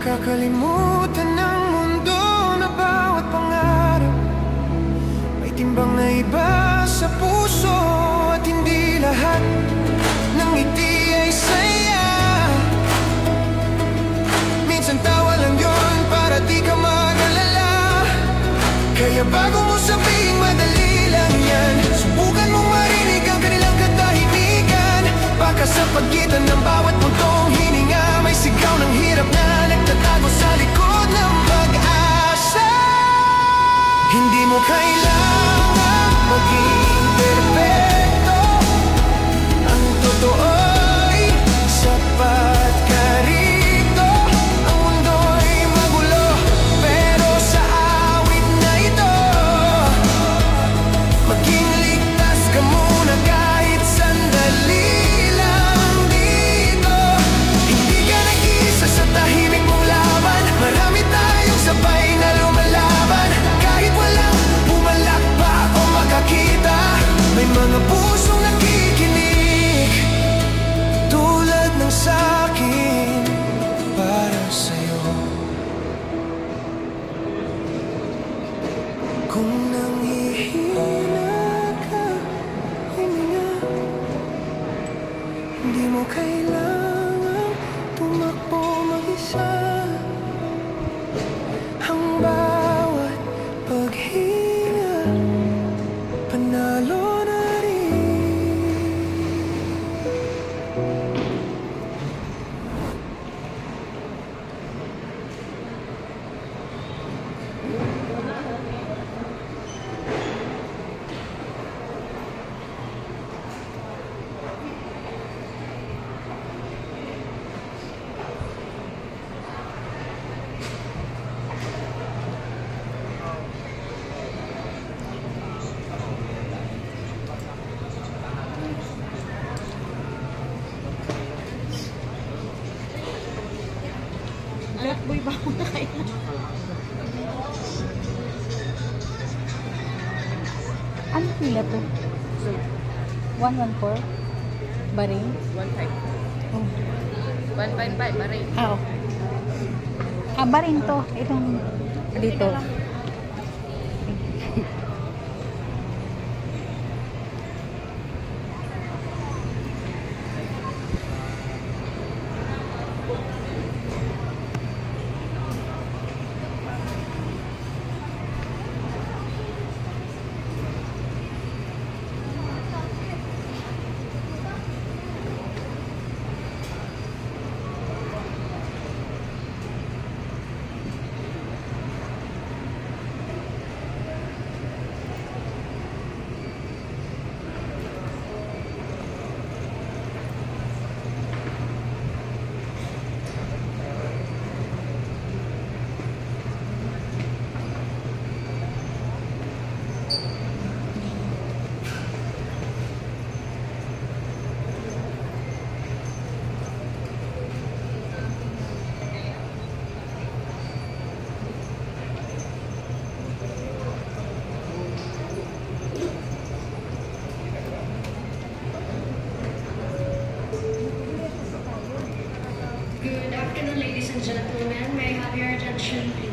Kakalimutan ng mundo na bawat pangarap may timbang na iba sa puso. At hindi lahat ng ngiti ay saya. Minsan tawa lang yun para di ka mag-alala. Kaya bago mo sabihin madali lang yan, subukan mong marinig ang kanilang katahimikan. Baka sa pagitan ng bawat puntong hininga may sigaw ng hirap na nagtatago sa likod ng pag-asa. Hindi mo kailangan maging perfecto. Ang totoo'y sapat ka rito. Ang mundo'y magulo, pero sa awit na ito maging ligtas ka muna kahit sandali lang dito. Hindi ka nag-iisa sa tahimik mong laban. Marami tayong sabay na lumalaban. Kahit walang pumalakpak o makakita, may mga pusong nakikinig tulad ng sa'kin para sa'yo. Kung nanghihina ka, hininga. Hindi mo kailangang tumakbo mag-isa. Ang bawat paghinga panalo na rin. Black boy ba ako na kaya? Ano pila to? 114? Baring? 1.5. Oh. 1.55, maray. Ah, okay. Ah, baring to. Itong dito. Good afternoon, ladies and gentlemen. May I have your attention, please?